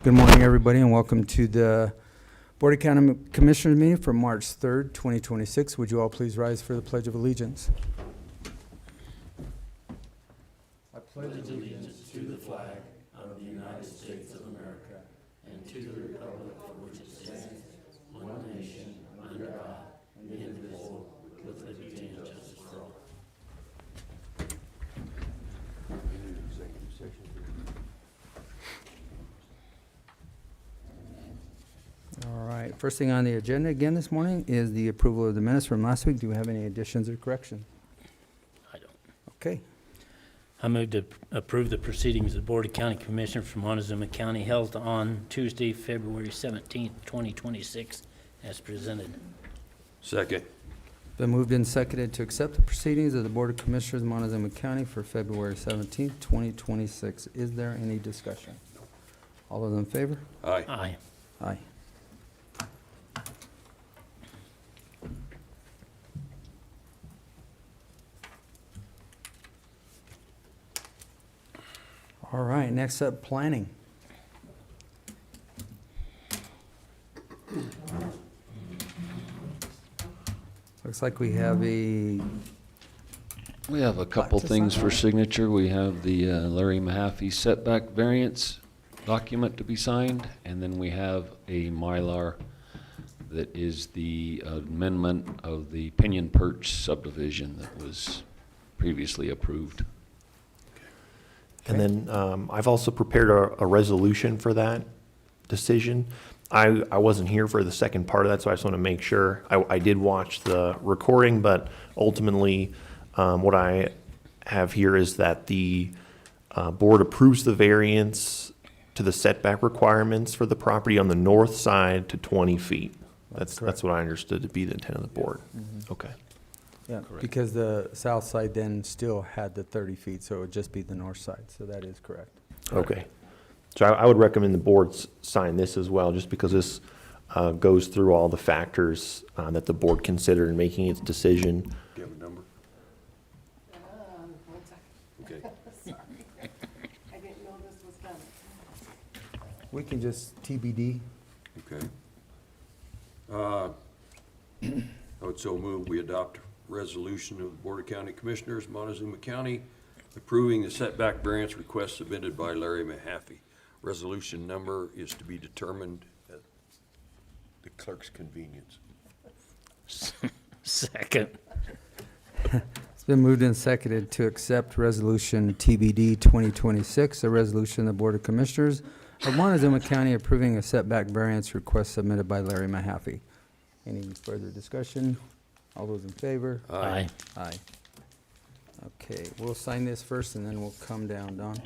Good morning, everybody, and welcome to the Board of County Commissioners meeting for March 3rd, 2026. Would you all please rise for the Pledge of Allegiance? I pledge allegiance to the flag of the United States of America and to the republic for which it stands, one nation, under God, indivisible, with liberty and justice for all. All right, first thing on the agenda again this morning is the approval of the minutes from last week. Do we have any additions or corrections? I don't. Okay. I move to approve the proceedings of the Board of County Commissioners from Montezuma County held on Tuesday, February 17th, 2026, as presented. Second. Been moved and seconded to accept the proceedings of the Board of Commissioners of Montezuma County for February 17th, 2026. Is there any discussion? All those in favor? Aye. Aye. Aye. All right, next up, planning. Looks like we have a, We have a couple to things sign. for signature. We have the Larry Mahaffey setback variance document to be signed, and then we have a Mylar that is the amendment of the Pinion Perch subdivision that was previously approved. And then I've also prepared a resolution for that decision. I wasn't here for the second part of that, so I just want to make sure. I did watch the recording, but ultimately, what I have here is that the board approves the variance to the setback requirements for the property on the north side to 20 feet. That's what I understood to be the intent of the board. Okay. yeah, Correct. because the south side then still had the 30 feet, so it would just be the north side, so that is correct. Okay. So I would recommend the boards sign this as well, just because this goes through all the factors that the board considered in making its decision. Do you have a number? 1 second. Okay. Sorry. I didn't know this was coming. We can just TBD. Okay. I would so move we adopt resolution of the Board of County Commissioners, Montezuma County, approving the setback variance request submitted by Larry Mahaffey. Resolution number is to be determined at the clerk's convenience. Second. It's been moved and seconded to accept Resolution TBD 2026, a resolution of the Board of Commissioners of Montezuma County approving a setback variance request submitted by Larry Mahaffey. Any further discussion? All those in favor? Aye. Aye. Okay, we'll sign this first and then we'll come down, Don.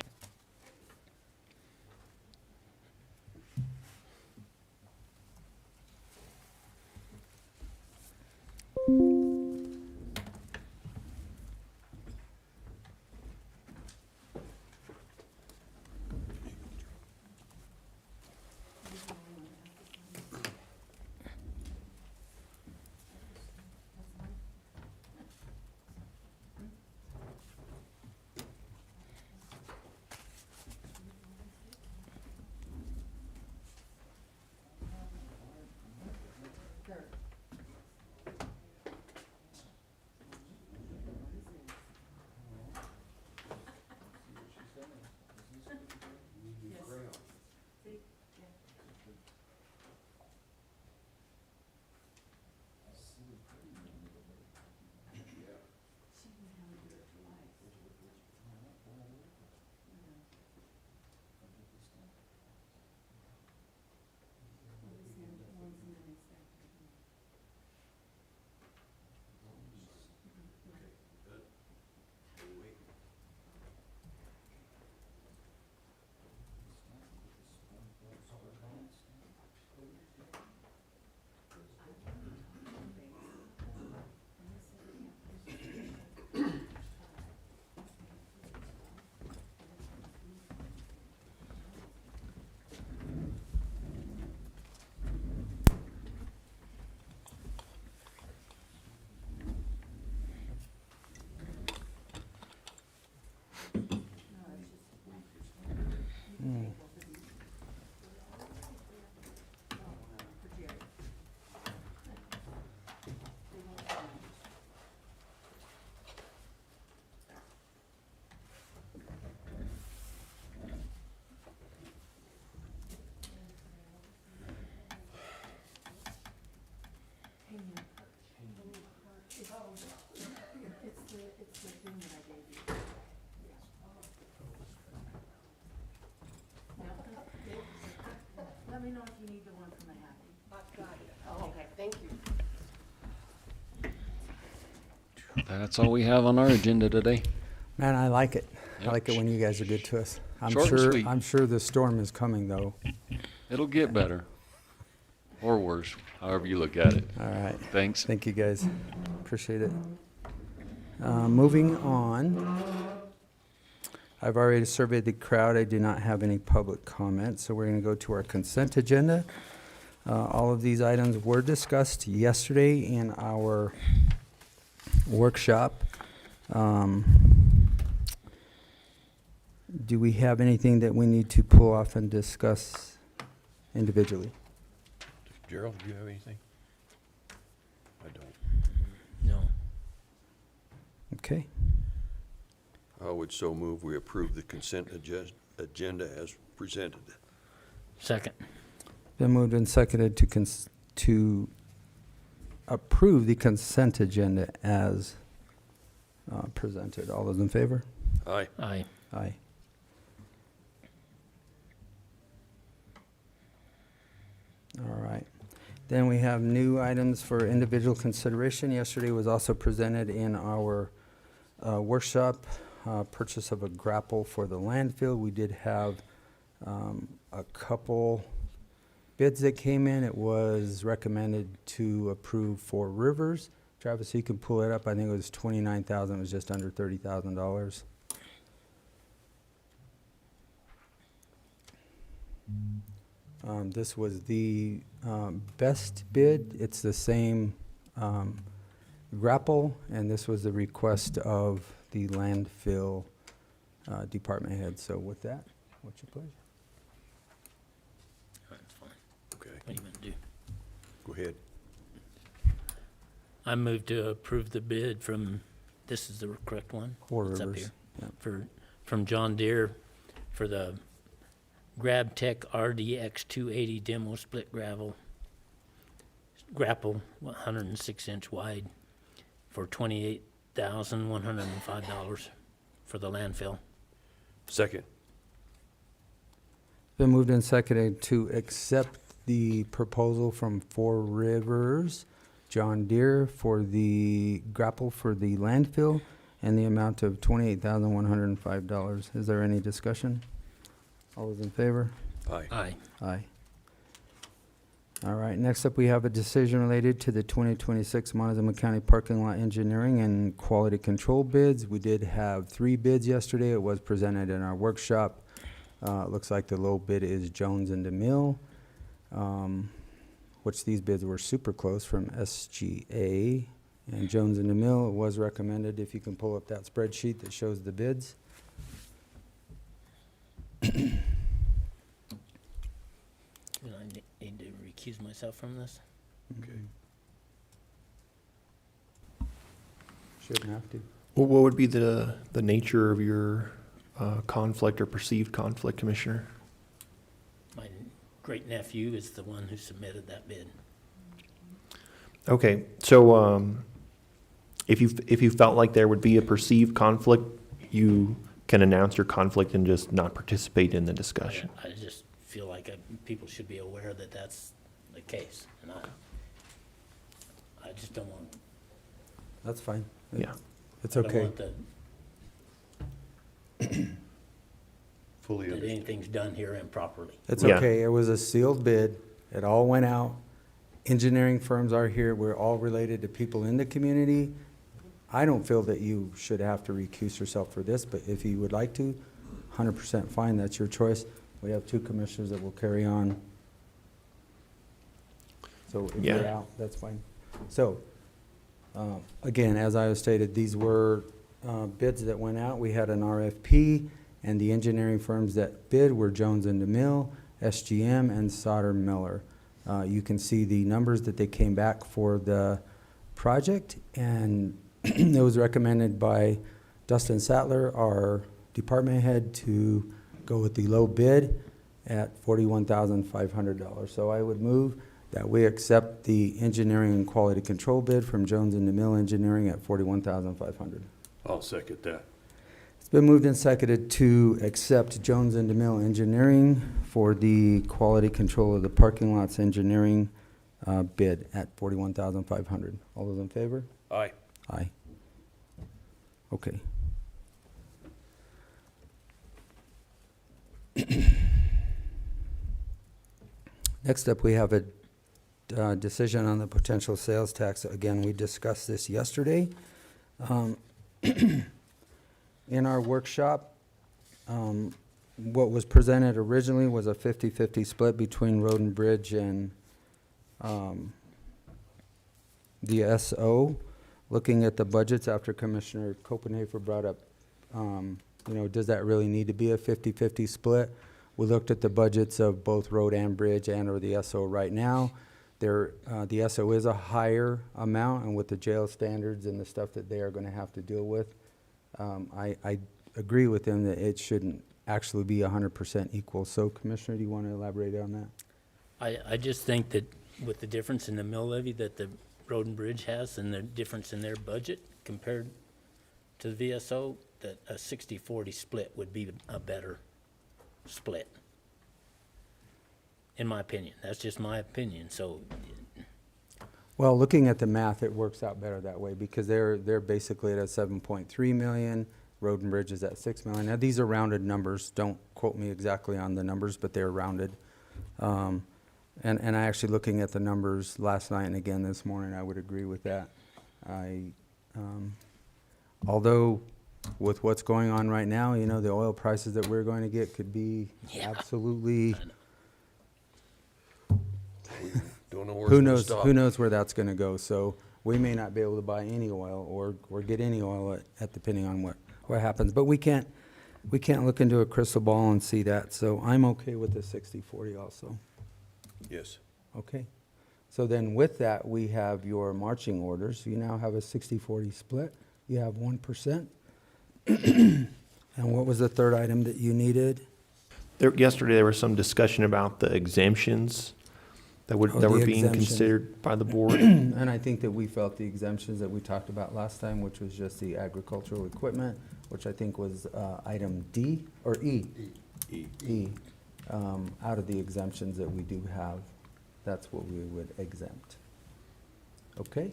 let me know if you need the one from Mahaffey. I've got it. Oh, okay, thank you. That's all we have on our agenda today. Man, I like it. I Yep. like it when you guys are good to us. Short and sweet. I'm sure the storm is coming, though. It'll get better. Or worse, however you look at it. All right. Thanks. Thank you, guys. Appreciate it. Moving on. I've already surveyed the crowd. I do not have any public comments, so we're going to go to our consent agenda. All of these items were discussed yesterday in our workshop. Do we have anything that we need to pull off and discuss individually? Gerald, do you have anything? I don't. No. Okay. I would so move we approve the consent agenda as presented. Second. Been moved and seconded to approve the consent agenda as presented. All those in favor? Aye. Aye. Aye. All right. Then we have new items for individual consideration. Yesterday was also presented in our workshop, purchase of a grapple for the landfill. We did have a couple bids that came in. It was recommended to approve for Rivers. Travis, you can pull it up. I think it was $29,000. It was just under $30,000. This was the best bid. It's the same grapple, and this was the request of the landfill department head. So with that, what's your pleasure? That's fine. Okay, What do you want to do? go ahead. I move to approve the bid from, this is the correct one? Four It's up Rivers. here. From John Deere for the GrabTech RDX 280 demo split grapple, 106-inch wide, for $28,105 for the landfill. Second. Been moved and seconded to accept the proposal from Four Rivers, John Deere, for the grapple for the landfill and the amount of $28,105. Is there any discussion? All those in favor? Aye. Aye. Aye. All right, next up, we have a decision related to the 2026 Montezuma County Parking Lot Engineering and Quality Control bids. We did have 3 bids yesterday. It was presented in our workshop. It looks like the low bid is Jones and DeMille, which these bids were super close from SGA. And Jones and DeMille, it was recommended, if you can pull up that spreadsheet that shows the bids. Do I need to recuse myself from this? Okay. Shouldn't have to. What would be the nature of your conflict or perceived conflict, Commissioner? My great nephew is the one who submitted that bid. Okay, so if you felt like there would be a perceived conflict, you can announce your conflict and just not participate in the discussion. I just feel like people should be aware that that's the case, and I just don't want. That's fine. Yeah. It's I don't okay. want Fully that understand. anything's done here improperly. It's Yeah. okay. It was a sealed bid. It all went out. Engineering firms are here. We're all related to people in the community. I don't feel that you should have to recuse yourself for this, but if you would like to, 100% fine. That's your choice. We have 2 commissioners that will carry on. So if you're Yeah. out, that's fine. So, again, as I stated, these were bids that went out. We had an RFP, and the engineering firms that bid were Jones and DeMille, SGM, and Sauter Miller. You can see the numbers that they came back for the project, and it was recommended by Dustin Sattler, our department head, to go with the low bid at $41,500. So I would move that we accept the engineering and quality control bid from Jones and DeMille Engineering at $41,500. I'll second that. It's been moved and seconded to accept Jones and DeMille Engineering for the quality control of the parking lots engineering bid at $41,500. All those in favor? Aye. Aye. Okay. Next up, we have a decision on the potential sales tax. Again, we discussed this yesterday. In our workshop, what was presented originally was a 50-50 split between Road and Bridge and the SO. Looking at the budgets after Commissioner Copenhaver brought up, does that really need to be a 50-50 split? We looked at the budgets of both Road and Bridge and or the SO right now. The SO is a higher amount, and with the jail standards and the stuff that they are going to have to deal with, I agree with them that it shouldn't actually be 100% equal. So, Commissioner, do you want to elaborate on that? I just think that with the difference in the mill levy that the Road and Bridge has and the difference in their budget compared to the VSO, that a 60-40 split would be a better split. In my opinion. That's just my opinion. So, Well, looking at the math, it works out better that way because they're basically at a 7.3 million. Road and Bridge is at 6 million. Now, these are rounded numbers. Don't quote me exactly on the numbers, but they're rounded. And I actually, looking at the numbers last night and again this morning, I would agree with that. Although with what's going on right now, the oil prices that we're going to get could be absolutely, Don't know where who it's gonna knows, stop. who knows where that's going to go. So we may not be able to buy any oil or get any oil at depending on what happens. But we can't look into a crystal ball and see that. So I'm okay with the 60-40 also. Yes. Okay. So then with that, we have your marching orders. You now have a 60-40 split. You have 1%. And what was the third item that you needed? Yesterday, there was some discussion about the exemptions that were the being exemptions. considered by the board. And I think that we felt the exemptions that we talked about last time, which was just the agricultural equipment, which I think was item D or E? E. Out of the exemptions that we do have, that's what we would exempt. Okay?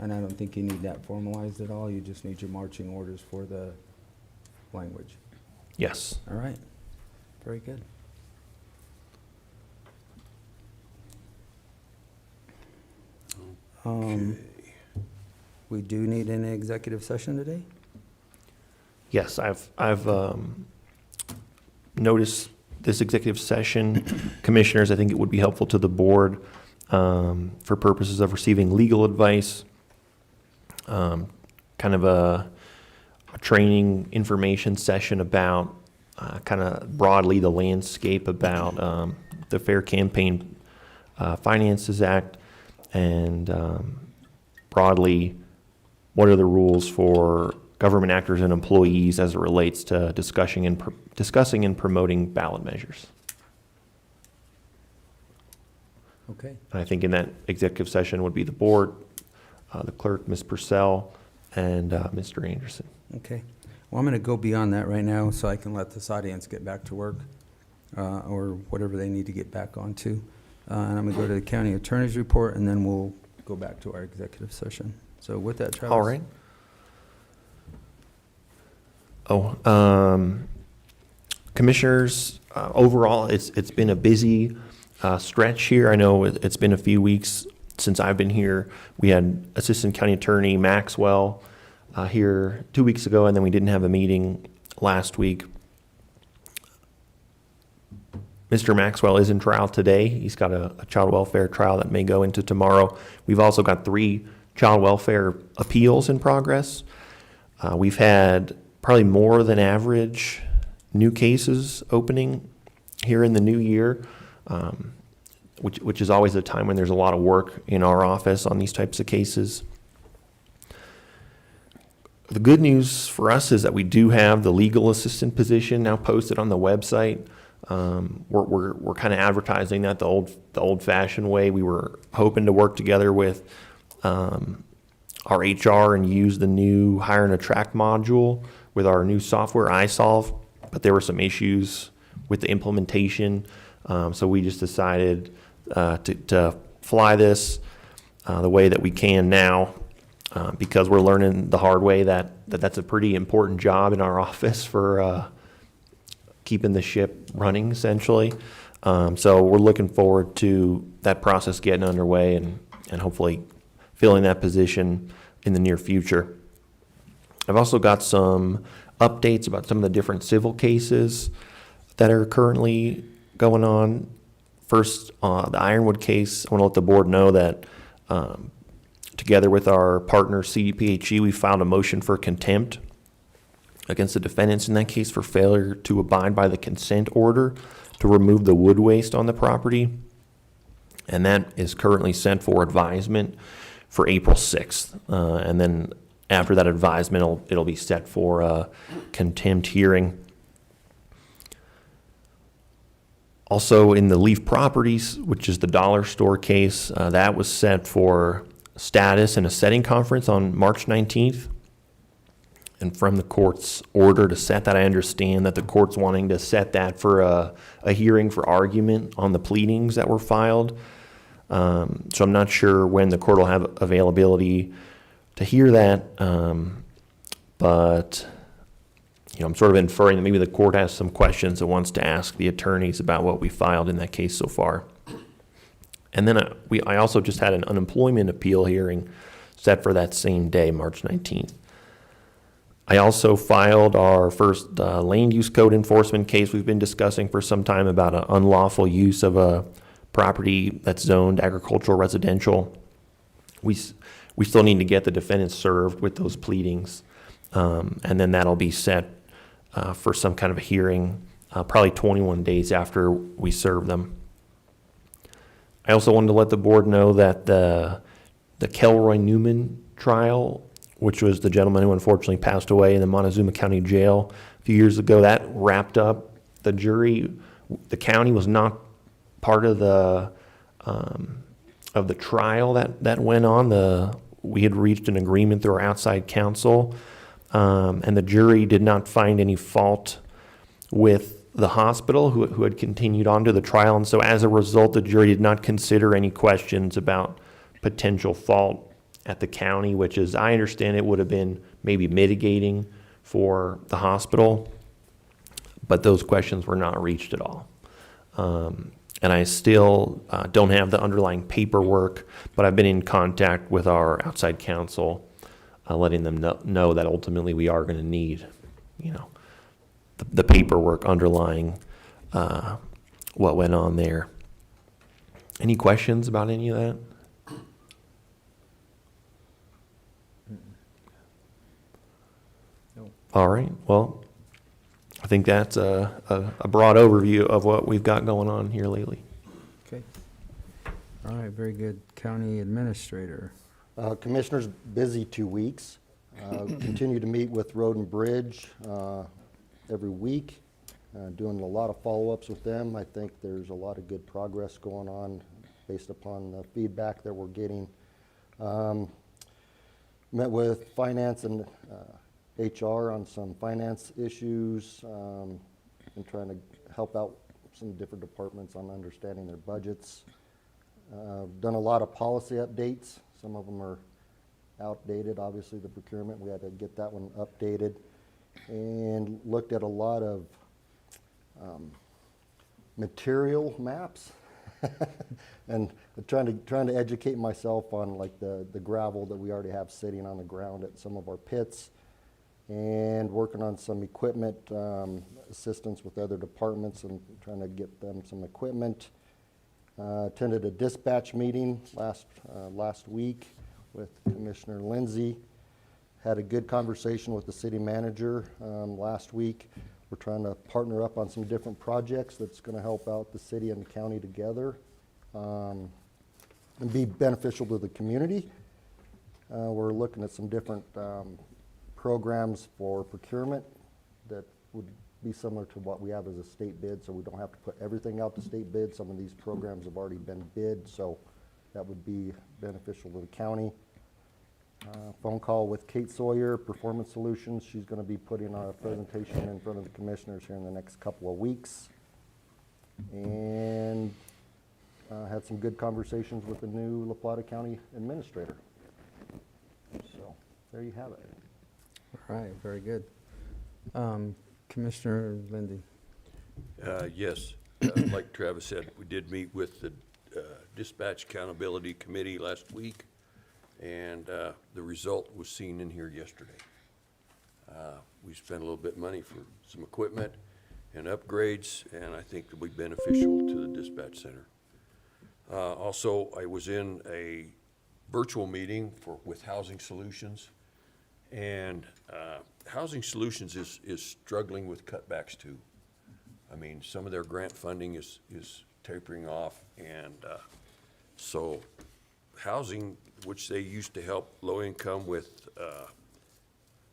And I don't think you need that formalized at all. You just need your marching orders for the language. Yes. All right. Very good. We do need an executive session today? Yes, I've noticed this executive session. Commissioners, I think it would be helpful to the board for purposes of receiving legal advice, kind of a training information session about kind of broadly the landscape about the Fair Campaign Finances Act and broadly what are the rules for government actors and employees as it relates to discussing and promoting ballot measures. Okay. And I think in that executive session would be the board, the clerk, Ms. Purcell, and Mr. Anderson. Okay. Well, I'm going to go beyond that right now so I can let this audience get back to work or whatever they need to get back onto. And I'm going to go to the county attorney's report, and then we'll go back to our executive session. So with that, Travis. All right. Commissioners, overall, it's been a busy stretch here. I know it's been a few weeks since I've been here. We had Assistant County Attorney Maxwell here 2 weeks ago, and then we didn't have a meeting last week. Mr. Maxwell is in trial today. He's got a child welfare trial that may go into tomorrow. We've also got 3 child welfare appeals in progress. We've had probably more than average new cases opening here in the new year, which is always a time when there's a lot of work in our office on these types of cases. The good news for us is that we do have the legal assistant position now posted on the website. We're kind of advertising that the old-fashioned way. We were hoping to work together with our HR and use the new hire and attract module with our new software iSolve, but there were some issues with the implementation. So we just decided to fly this the way that we can now, because we're learning the hard way that's a pretty important job in our office for keeping the ship running, essentially. So we're looking forward to that process getting underway and hopefully filling that position in the near future. I've also got some updates about some of the different civil cases that are currently going on. First, the Ironwood case, I want to let the board know that together with our partner CDPHE, we filed a motion for contempt against the defendants in that case for failure to abide by the consent order to remove the wood waste on the property. And that is currently sent for advisement for April 6th. And then after that advisement, it'll be set for a contempt hearing. Also in the Leaf Properties, which is the dollar store case, that was set for status and a setting conference on March 19th. And from the court's order to set that, I understand that the court's wanting to set that for a hearing for argument on the pleadings that were filed. So I'm not sure when the court will have availability to hear that, but I'm sort of inferring that maybe the court has some questions it wants to ask the attorneys about what we filed in that case so far. And then I also just had an unemployment appeal hearing set for that same day, March 19th. I also filed our first land use code enforcement case we've been discussing for some time about an unlawful use of a property that's zoned agricultural residential. We still need to get the defendants served with those pleadings, and then that'll be set for some kind of a hearing, probably 21 days after we serve them. I also wanted to let the board know that the Kelroy Newman trial, which was the gentleman who unfortunately passed away in the Montezuma County Jail a few years ago, that wrapped up. The jury, the county was not part of the trial that went on. We had reached an agreement through our outside counsel, and the jury did not find any fault with the hospital who had continued on to the trial. And so as a result, the jury did not consider any questions about potential fault at the county, which, as I understand it, would have been maybe mitigating for the hospital, but those questions were not reached at all. And I still don't have the underlying paperwork, but I've been in contact with our outside counsel, letting them know that ultimately we are going to need, the paperwork underlying what went on there. Any questions about any of that? All right. Well, I think that's a broad overview of what we've got going on here lately. Okay. All right, very good. County Administrator. Commissioners, busy 2 weeks. Continue to meet with Road and Bridge every week, doing a lot of follow-ups with them. I think there's a lot of good progress going on based upon the feedback that we're getting. Met with Finance and HR on some finance issues, and trying to help out some different departments on understanding their budgets. Done a lot of policy updates. Some of them are outdated. Obviously, the procurement, we had to get that one updated, and looked at a lot of material maps and trying to educate myself on like the gravel that we already have sitting on the ground at some of our pits, and working on some equipment assistance with other departments and trying to get them some equipment. Attended a dispatch meeting last week with Commissioner Lindsay. Had a good conversation with the city manager last week. We're trying to partner up on some different projects that's going to help out the city and the county together and be beneficial to the community. We're looking at some different programs for procurement that would be similar to what we have as a state bid, so we don't have to put everything out to state bid. Some of these programs have already been bid, so that would be beneficial to the county. Phone call with Kate Sawyer, Performance Solutions. She's going to be putting on a presentation in front of the commissioners here in the next couple of weeks. and had some good conversations with the new La Plata County Administrator. So, there you have it. All right, very good. Commissioner Lindy. Yes, like Travis said, we did meet with the Dispatch Accountability Committee last week, and the result was seen in here yesterday. We spent a little bit of money for some equipment and upgrades, and I think it'll be beneficial to the dispatch center. Also, I was in a virtual meeting with Housing Solutions, and Housing Solutions is struggling with cutbacks too. I mean, some of their grant funding is tapering off, and so housing, which they used to help low income with,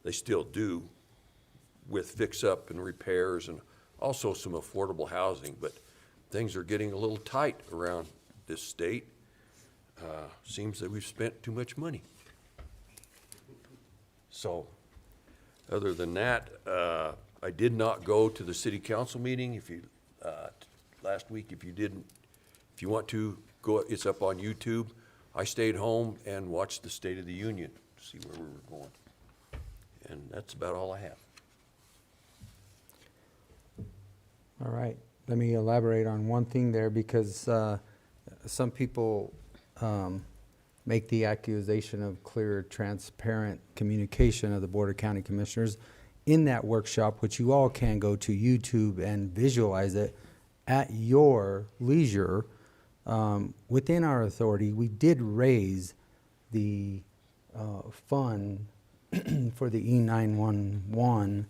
they still do, with fix-up and repairs and also some affordable housing, but things are getting a little tight around this state. Seems that we've spent too much money. So, other than that, I did not go to the city council meeting. If you, last week, if you want to go, it's up on YouTube. I stayed home and watched the State of the Union to see where we were going. And that's about all I have. All right, let me elaborate on one thing there, because some people make the accusation of clear, transparent communication of the Board of County Commissioners in that workshop, which you all can go to YouTube and visualize it at your leisure. Within our authority, we did raise the fund for the E911,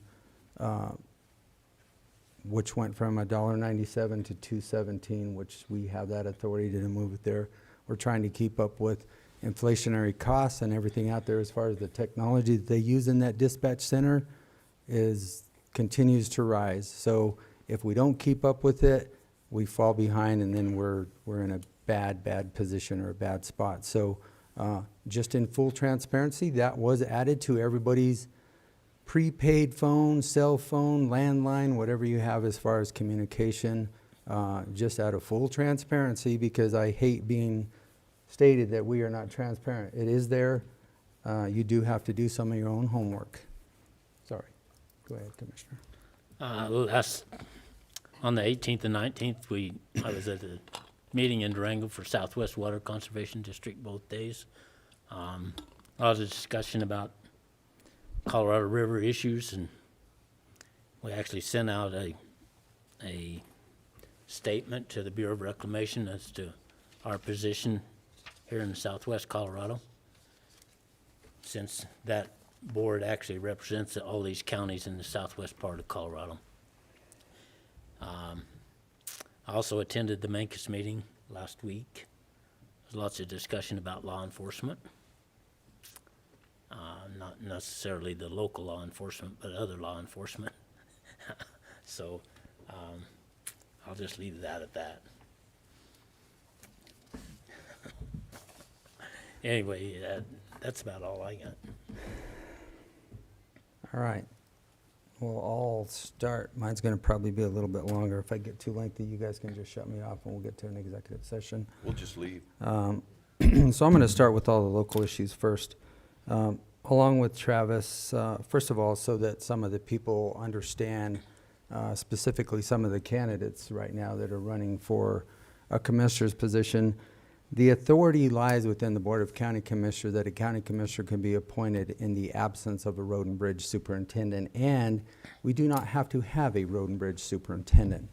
which went from $1.97 to $2.17, which we have that authority to move it there. We're trying to keep up with inflationary costs and everything out there as far as the technology that they use in that dispatch center continues to rise. So if we don't keep up with it, we fall behind, and then we're in a bad position or a bad spot. So just in full transparency, that was added to everybody's prepaid phone, cell phone, landline, whatever you have as far as communication, just out of full transparency, because I hate being stated that we are not transparent. It is there. You do have to do some of your own homework. Sorry. Go ahead, Commissioner. On the 18th and 19th, I was at a meeting in Durango for Southwest Water Conservation District both days. A lot of discussion about Colorado River issues, and we actually sent out a statement to the Bureau of Reclamation as to our position here in Southwest Colorado, since that board actually represents all these counties in the southwest part of Colorado. I also attended the Mancus meeting last week. There's lots of discussion about law enforcement. Not necessarily the local law enforcement, but other law enforcement. So I'll just leave that at that. Anyway, that's about all I got. All right. Well, I'll start. Mine's going to probably be a little bit longer. If I get too lengthy, you guys can just shut me off and we'll get to an executive session. We'll just leave. So I'm going to start with all the local issues first. Along with Travis, first of all, so that some of the people understand, specifically some of the candidates right now that are running for a commissioner's position, the authority lies within the Board of County Commissioners that a county commissioner can be appointed in the absence of a road and bridge superintendent, and we do not have to have a road and bridge superintendent.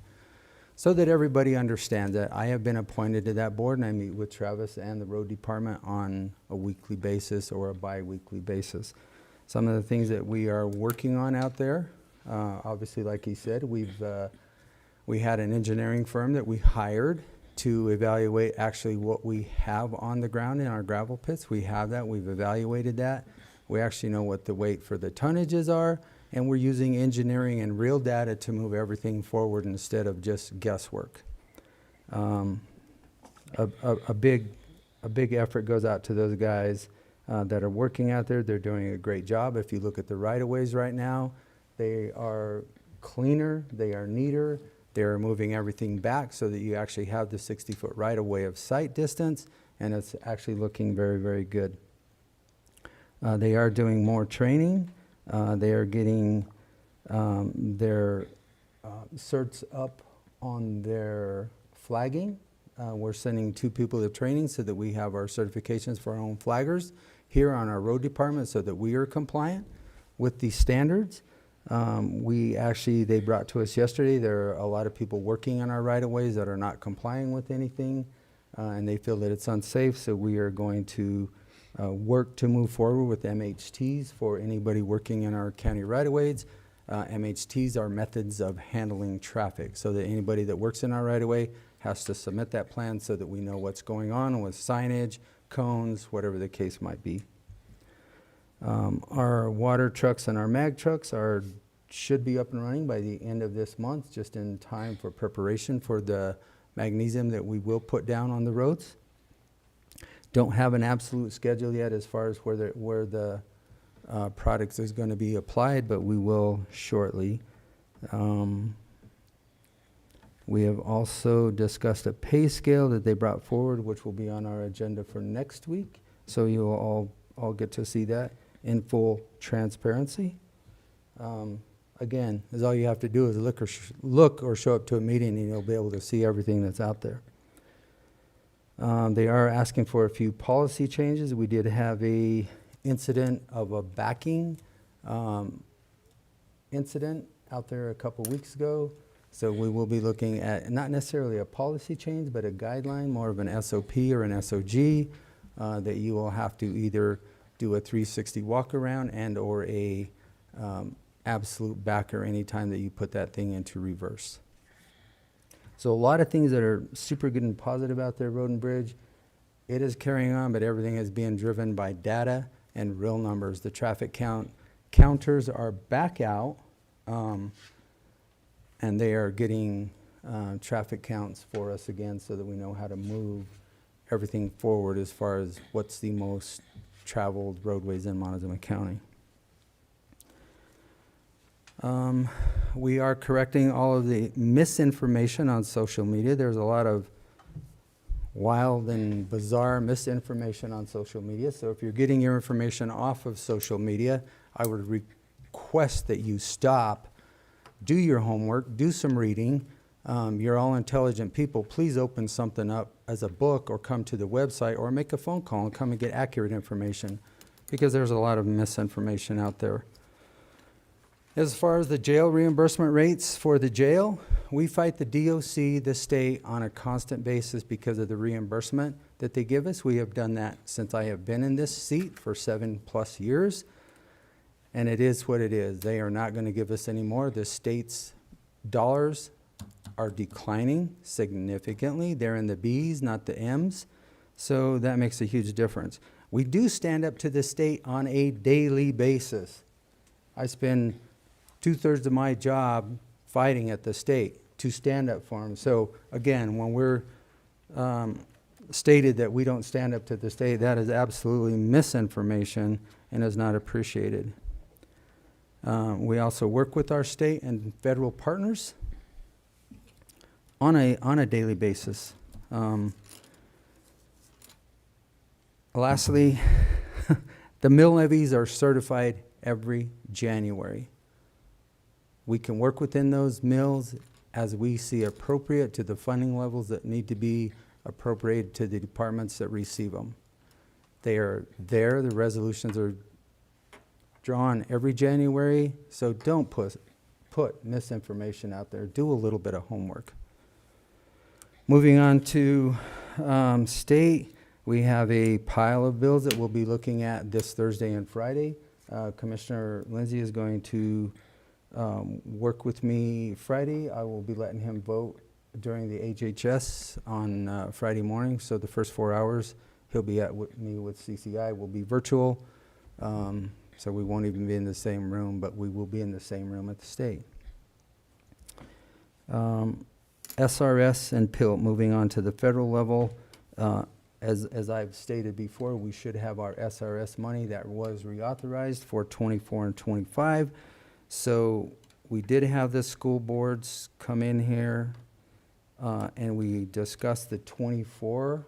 So that everybody understands that I have been appointed to that board, and I meet with Travis and the road department on a weekly basis or a bi-weekly basis. Some of the things that we are working on out there, obviously, like he said, we had an engineering firm that we hired to evaluate actually what we have on the ground in our gravel pits. We have that. We've evaluated that. We actually know what the weight for the tonnages are, and we're using engineering and real data to move everything forward instead of just guesswork. A big effort goes out to those guys that are working out there. They're doing a great job. If you look at the right-of-ways right now, they are cleaner, they are neater, They're moving everything back so that you actually have the 60-foot right-of-way of sight distance, and it's actually looking very, very good. They are doing more training. They are getting their certs up on their flagging. We're sending 2 people to training so that we have our certifications for our own flaggers here on our road department so that we are compliant with these standards. They brought to us yesterday, there are a lot of people working on our right-of-ways that are not complying with anything, and they feel that it's unsafe, so we are going to work to move forward with MHTs for anybody working in our county right-of-ways. MHTs are methods of handling traffic, so that anybody that works in our right-of-way has to submit that plan so that we know what's going on with signage, cones, whatever the case might be. Our water trucks and our mag trucks should be up and running by the end of this month, just in time for preparation for the magnesium that we will put down on the roads. Don't have an absolute schedule yet as far as where the products is going to be applied, but we will shortly. We have also discussed a pay scale that they brought forward, which will be on our agenda for next week. So you will all get to see that in full transparency. Again, is all you have to do is look or show up to a meeting, and you'll be able to see everything that's out there. They are asking for a few policy changes. We did have a incident of a backing incident out there a couple weeks ago. So we will be looking at not necessarily a policy change, but a guideline, more of an SOP or an SOG, that you will have to either do a 360 walk around and or a absolute backer anytime that you put that thing into reverse. So a lot of things that are super good and positive out there, Road and Bridge. It is carrying on, but everything is being driven by data and real numbers. The traffic counters are back out, and they are getting traffic counts for us again so that we know how to move everything forward as far as what's the most traveled roadways in Montezuma County. We are correcting all of the misinformation on social media. There's a lot of wild and bizarre misinformation on social media. So if you're getting your information off of social media, I would request that you stop, do your homework, do some reading. You're all intelligent people. Please open something up as a book or come to the website or make a phone call and come and get accurate information, because there's a lot of misinformation out there. As far as the jail reimbursement rates for the jail, we fight the DOC, the state, on a constant basis because of the reimbursement that they give us. We have done that since I have been in this seat for 7+ years, and it is what it is. They are not going to give us any more. The state's dollars are declining significantly. They're in the B's, not the M's, so that makes a huge difference. We do stand up to the state on a daily basis. I spend 2/3 of my job fighting at the state to stand up for them. So again, when we're stated that we don't stand up to the state, that is absolutely misinformation and is not appreciated. We also work with our state and federal partners on a daily basis. Lastly, the mill levies are certified every January. We can work within those mills as we see appropriate to the funding levels that need to be appropriated to the departments that receive them. They are there. The resolutions are drawn every January, so don't put misinformation out there. Do a little bit of homework. Moving on to state, we have a pile of bills that we'll be looking at this Thursday and Friday. Commissioner Lindsay is going to work with me Friday. I will be letting him vote during the HHS on Friday morning. So the first 4 hours, he'll be at me with CCI. Will be virtual. So we won't even be in the same room, but we will be in the same room at the state. SRS and PILT, moving on to the federal level. As I've stated before, we should have our SRS money that was reauthorized for 24 and 25. So We did have the school boards come in here, and we discussed the 24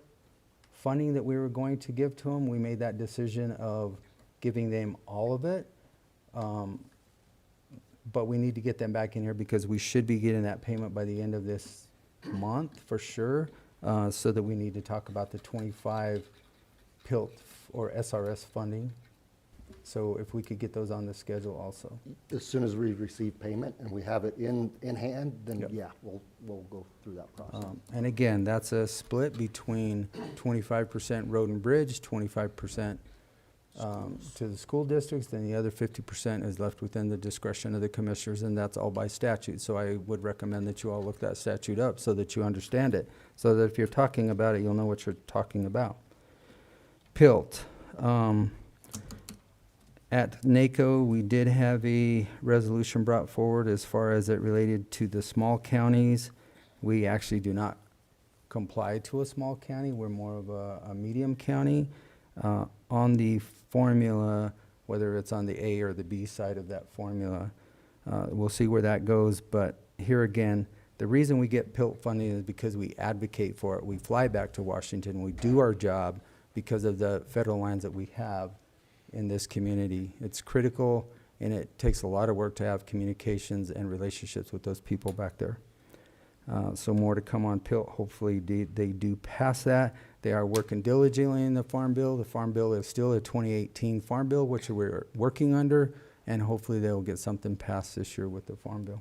funding that we were going to give to them. We made that decision of giving them all of it. But we need to get them back in here because we should be getting that payment by the end of this month for sure. So that we need to talk about the 25 PILT or SRS funding. So if we could get those on the schedule also. As soon as we receive payment and we have it in hand, then Yep. yeah, we'll go through that process. And again, that's a split between 25% road and bridge, 25% to the school districts, then the other 50% is left within the discretion of the commissioners, and that's all by statute. So I would recommend that you all look that statute up so that you understand it, so that if you're talking about it, you'll know what you're talking about. PILT. At NACO, we did have a resolution brought forward as far as it related to the small counties. We actually do not comply to a small county. We're more of a medium county. On the formula, whether it's on the A or the B side of that formula, we'll see where that goes. But here again, the reason we get PILT funding is because we advocate for it. We fly back to Washington. We do our job because of the federal lands that we have in this community. It's critical, and it takes a lot of work to have communications and relationships with those people back there. So more to come on PILT. Hopefully they do pass that. They are working diligently in the Farm Bill. The Farm Bill is still a 2018 Farm Bill, which we're working under, and hopefully they will get something passed this year with the Farm Bill.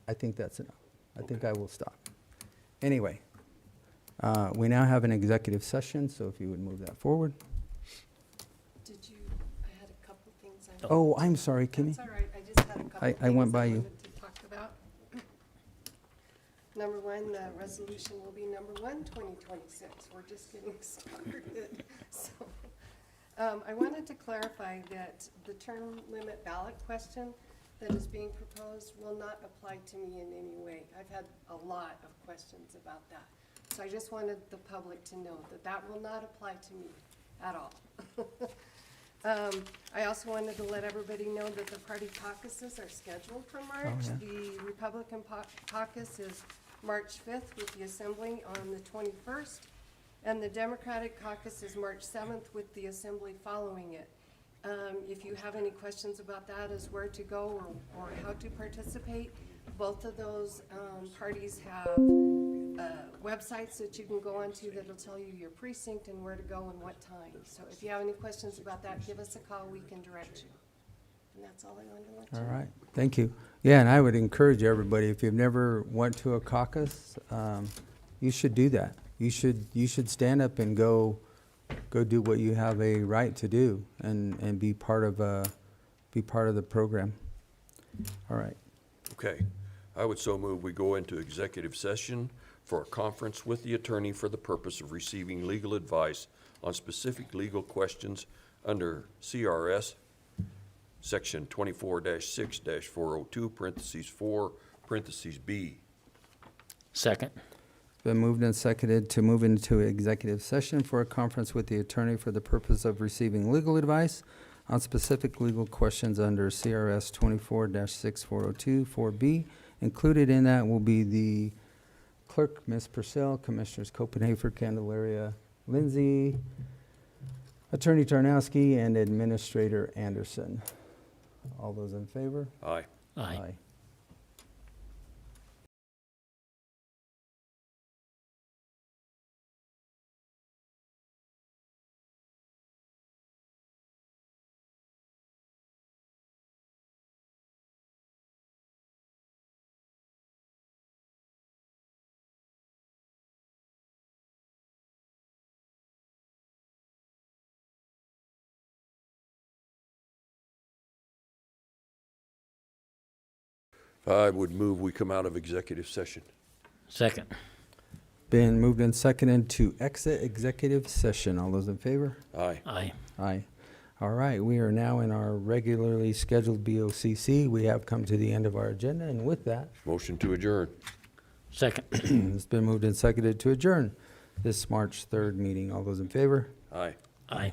I think that's enough. I think I will stop. Anyway, we now have an executive session, so if you would move that forward. Did you, I had a couple things I. Oh, I'm sorry, Kimmy. That's all right, I just had a couple I things went by I you. wanted to talk about. Number one, the resolution will be number 1, 2026. We're just getting started. So, I wanted to clarify that the term limit ballot question that is being proposed will not apply to me in any way. I've had a lot of questions about that. So I just wanted the public to know that that will not apply to me at all. I also wanted to let everybody know that the party caucuses are scheduled for March. The Republican caucus is March 5th with the assembly on the 21st, and the Democratic caucus is March 7th with the assembly following it. If you have any questions about that, as where to go or how to participate, both of those parties have websites that you can go onto that'll tell you your precinct and where to go and what time. So if you have any questions about that, give us a call, we can direct you. And that's all I wanted to let you know. All right, thank you. Yeah, and I would encourage everybody, if you've never went to a caucus, you should do that. You should stand up and go do what you have a right to do and be part of the program. All right. Okay. I would so move we go into executive session for a conference with the attorney for the purpose of receiving legal advice on specific legal questions under CRS Section 24-6-402, parentheses 4, parentheses B. Second. Been moved and seconded to move into executive session for a conference with the attorney for the purpose of receiving legal advice on specific legal questions under CRS 24-6402, 4B. Included in that will be the clerk, Ms. Purcell, Commissioners Copenhaver, Candelaria, Lindsay, Attorney Tarnowski, and Administrator Anderson. All those in favor? Aye. Aye. I would move we come out of executive session. Second. Been moved and seconded to exit executive session. All those in favor? Aye. Aye. Aye. All right, we are now in our regularly scheduled BOCC. We have come to the end of our agenda, and with that, Motion to adjourn. Second. it's been moved and seconded to adjourn this March 3rd meeting. All those in favor? Aye. Aye.